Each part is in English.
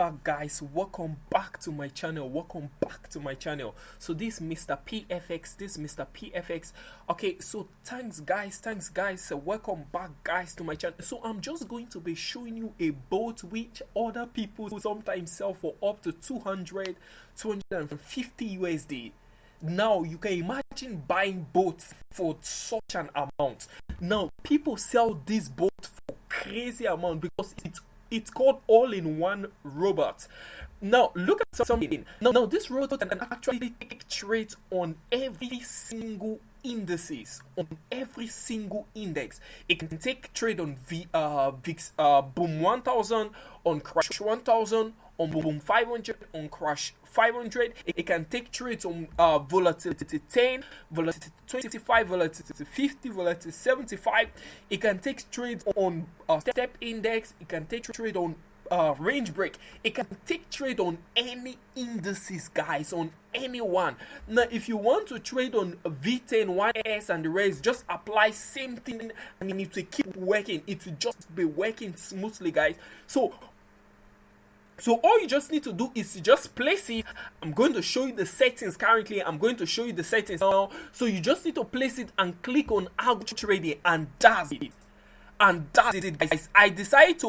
back, guys. Welcome back to my channel. So this is Mr. PFX. Okay, so thanks guys. Welcome back, guys, to my channel. So I'm just going to be showing you a boat which other people sometimes sell for up to 250 USD. Now you can imagine buying boats for such an amount. Now people sell this boat for crazy amount because it's called all-in-one robot. Now look at something. Now this robot can actually take trades on every single indices, on every single index. It can take trade on VIX, Boom 1000, on Crash 1000, on Boom 500, on Crash 500. It can take trades on Volatility 10, Volatility 25, Volatility 50, Volatility 75. It can take trades on Step Index. It can take trade on range break. It can take trade on any indices, guys, on anyone. Now if you want to trade on V10, 1S and the rest, just apply same thing and it will keep working. It will just be working smoothly, guys. So all you just need to do is to just place it. I'm going to show you the settings currently. I'm going to show you the settings now. So you just need to place it and click on algo trading, and that's it. And that's it, guys. I decided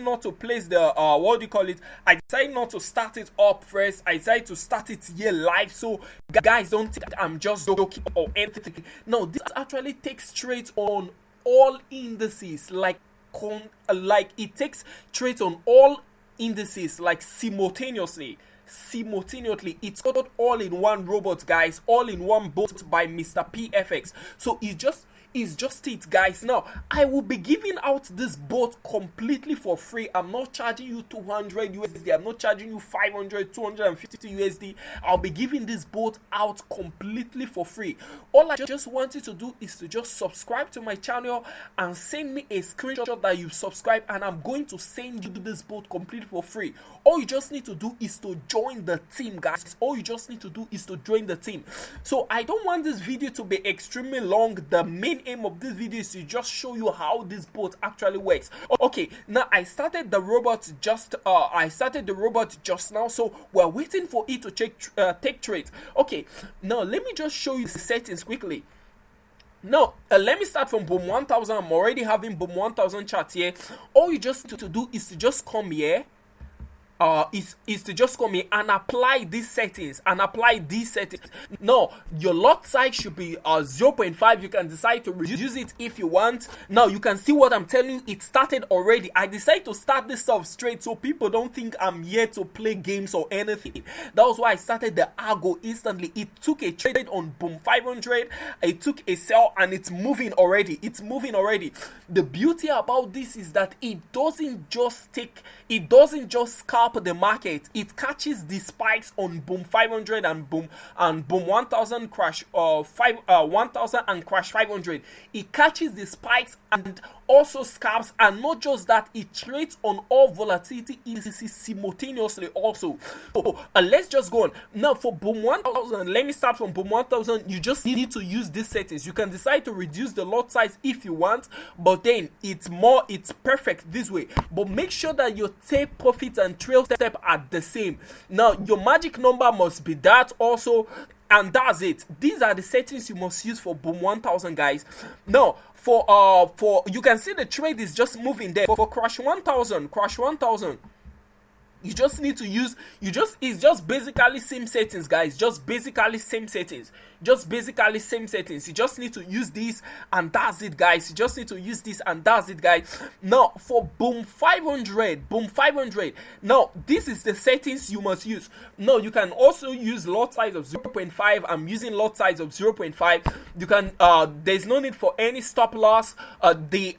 not to place the what do you call it? I decided not to start it up first. I decided to start it here live. So guys, don't think I'm just joking or anything. No, this actually takes trades on all indices, like it takes trades on all indices like simultaneously. It's called all-in-one robot, guys, all-in-one boat by Mr. PFX. So it's just it, guys. Now I will be giving out this boat completely for free. I'm not charging you 200 USD. I'm not charging you 500, 250 USD. I'll be giving this boat out completely for free. All I just want you to do is to just subscribe to my channel and send me a screenshot that you subscribe, and I'm going to send you this boat completely for free. All you just need to do is to join the team, guys. So I don't want this video to be extremely long. The main aim of this video is to just show you how this boat actually works. Okay, now I started the robot just now, so we're waiting for it to take trades. Okay, now let me just show you the settings quickly. Now let me start from Boom 1000. I'm already having Boom 1000 chart here. All you just need to do is to just come here. Is to just come here and apply these settings Now your lot size should be 0.5. You can decide to reduce it if you want. Now you can see what I'm telling you, it started already. I decided to start this stuff straight so people don't think I'm here to play games or anything. That was why I started the algo instantly. It took a trade on Boom 500, it took a sell, and it's moving already. The beauty about this is that it doesn't just scalp the market. It catches the spikes on Boom 500 and Boom 1000, Crash 1000 and Crash 500. It catches the spikes and also scalps, and not just that, it trades on all volatility indices simultaneously also. So let's just go on. Now for Boom 1000, let me start from Boom 1000. You just need to use these settings. You can decide to reduce the lot size if you want, but then it's perfect this way. But make sure that your take profits and trail step are the same. Now your magic number must be that also, and that's it. These are the settings you must use for Boom 1000, guys. Now for you can see the trade is just moving there. For Crash 1000, you just need to use, it's just basically same settings, guys. You just need to use this, and that's it, guys. Now for Boom 500, now this is the settings you must use. Now you can also use lot size of 0.5. I'm using lot size of 0.5. You can there's no need for any stop loss. There's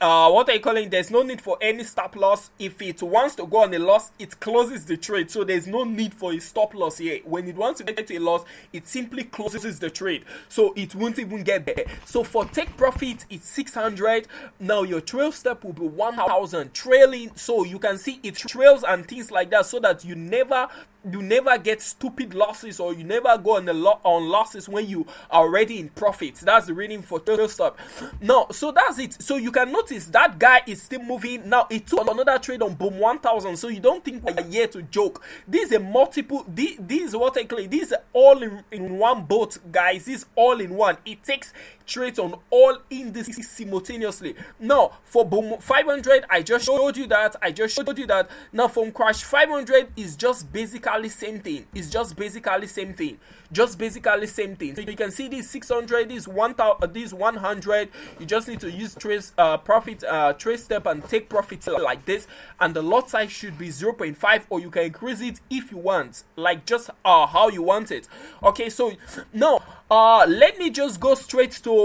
no need for any stop loss. If it wants to go on a loss, it closes the trade, so there's no need for a stop loss here. When it wants to get to a loss, it simply closes the trade, so it won't even get there. So for take profit, it's 600. Now your trail step will be 1000 trailing, so you can see it trails and things like that, so that you never get stupid losses, or you never go on losses when you are already in profits. That's the reading for total stop. Now, so that's it. So you can notice that guy is still moving. Now it took another trade on boom 1000. So you don't think we're here to joke. This is a multiple. This is what I claim. This is all in one boat, guys. This is all in one. It takes trades on all indices simultaneously. Now for boom 500, I just showed you that. Now from crash 500 is just basically same thing. It's just basically same thing. So you can see this 600, this 1000, this 100. You just need to use trace profit trace step and take profit like this, and the lot size should be 0.5, or you can increase it if you want, like just how you want it. Okay, so now let me just go straight to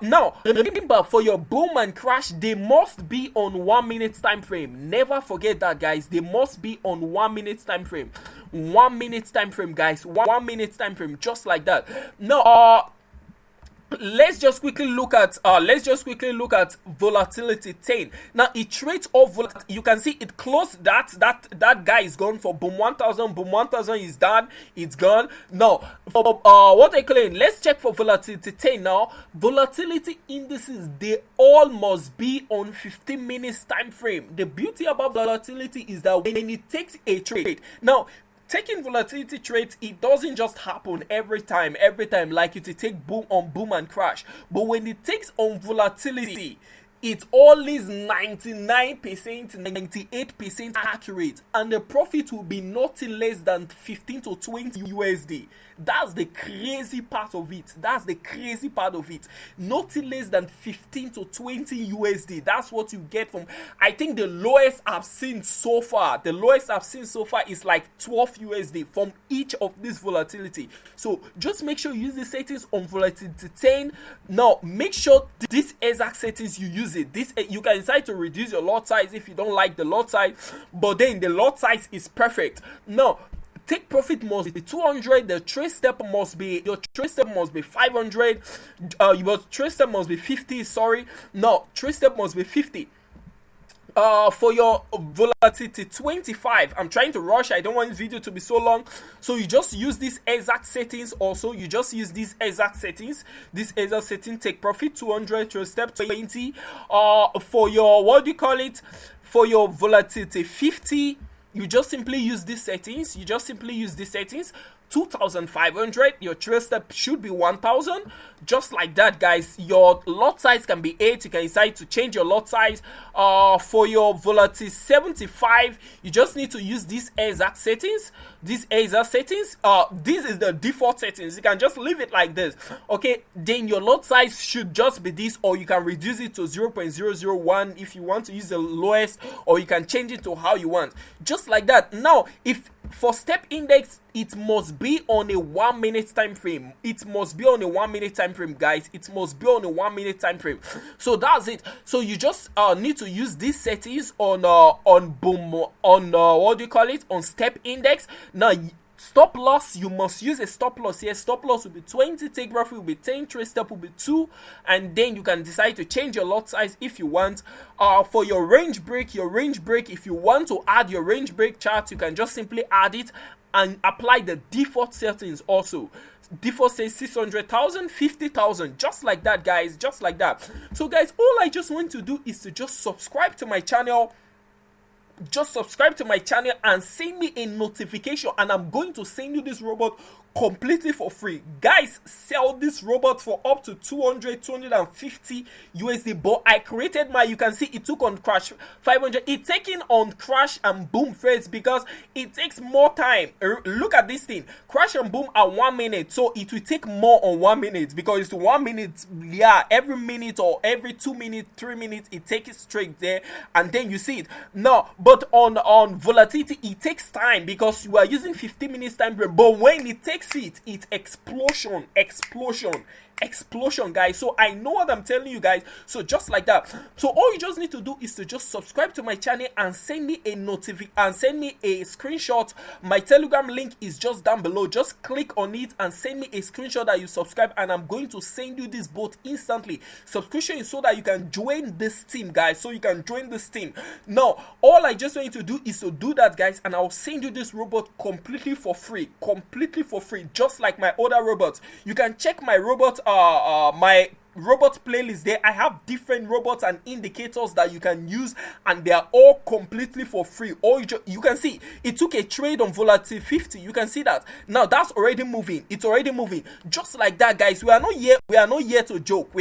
now remember, for your boom and crash, they must be on 1 minute time frame. Never forget that, guys. They must be on 1 minute time frame. 1 minute time frame, guys. 1 minute time frame, just like that. Now let's just quickly look at volatility 10. Now it trades off volatility. You can see it closed. That guy is gone for boom 1000. Boom 1000 is done, it's gone. Now for what I claim, let's check for volatility 10. Now volatility indices, they all must be on 15 minutes time frame. The beauty about volatility is that when it takes a trade, now taking volatility trades, it doesn't just happen every time like it will take boom and crash. But when it takes on volatility, it always 99%, 98% accurate, and the profit will be nothing less than 15 to 20 USD. That's the crazy part of it. Nothing less than 15 to 20 USD. That's what you get from. I think the lowest I've seen so far is like 12 USD from each of this volatility. So just make sure you use the settings on volatility 10. Now make sure this exact settings you use it. This you can decide to reduce your lot size if you don't like the lot size, but then the lot size is perfect. Now take profit must be 200. The trace step must be 500. Your trace step must be 50. Sorry, no, trace step must be 50. For your volatility 25, I'm trying to rush. I don't want this video to be so long, so you just use these exact settings. Also, you just use these exact settings. Take profit 200, trace step 20. For your for your volatility 50. You just simply use these settings. 2,500. Your trace step should be 1,000. Just like that, guys. Your lot size can be 8. You can decide to change your lot size. For your volatility 75, you just need to use these exact settings. This is the default settings. You can just leave it like this. Okay, then your lot size should just be this, or you can reduce it to 0.001 if you want to use the lowest, or you can change it to how you want. Just like that. Now, if for step index, it must be on a 1 minute time frame. Guys. It must be on a 1 minute time frame. So that's it. So you just need to use these settings on boom, on step index. Now stop loss, you must use a stop loss here. Stop loss will be 20, take profit will be 10, trace step will be 2, and then you can decide to change your lot size if you want. For your range break, if you want to add your range break chart, you can just simply add it and apply the default settings also. Default says 600,000, 50,000, just like that, guys, just like that. So guys, all I just want to do is to just subscribe to my channel. Just subscribe to my channel and send me a notification, and I'm going to send you this robot completely for free. Guys, sell this robot for up to 250 USD. But I created you can see it took on crash 500. It's taking on crash and boom first because it takes more time. Look at this thing. Crash and boom are 1 minute, so it will take more on 1 minute because it's 1 minute. Yeah, every minute or every 2 minutes, 3 minutes, it takes it straight there, and then you see it. No, but on volatility, it takes time because you are using 15 minutes time frame. But when it takes see it's explosion, guys. So I know what I'm telling you, guys. So just like that, so all you just need to do is to just subscribe to my channel and send me a screenshot. My Telegram link is just down below. Just click on it and send me a screenshot that you subscribe, and I'm going to send you this bot instantly. Subscription is so that you can join this team, guys. So you can join this team. Now all I just want you to do is to do that, guys, and I'll send you this robot completely for free, just like my other robots. You can check my robot my robot playlist there. I have different robots and indicators that you can use, and they are all completely for free. Or you can see it took a trade on Volatility 50. You can see that now. That's already moving. It's already moving. Just like that, guys. We are not here to joke.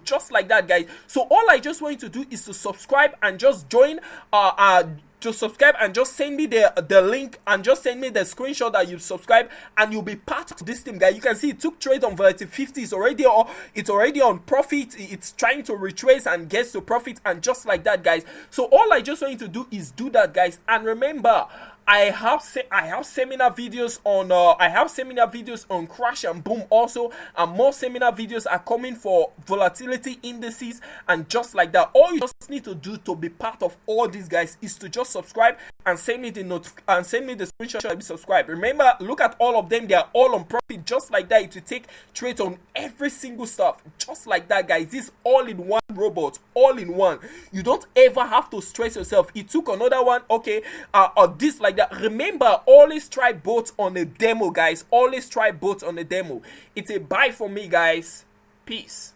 Just like that, guys. So all I just want you to do is to subscribe and just join to subscribe, and just send me the link, and just send me the screenshot that you subscribe, and you'll be part of this team, guys. You can see it took trade on Volatility 50. It's already on profit. It's trying to retrace and gets to profit, and just like that, guys. So all I just want you to do is do that, guys. And remember, I have seminar videos on crash and boom also, and more seminar videos are coming for volatility indices, and just like that. All you just need to do to be part of all these, guys, is to just subscribe and send me the screenshot to be subscribed. Remember, look at all of them. They are all on profit. Just like that, it will take trades on every single stuff. Just like that, guys. This all-in-one robot, all in one. You don't ever have to stress yourself. It took another one, okay, or this like that. Remember, always try both on a demo, guys. Always try both on a demo. It's a buy for me, guys. Peace.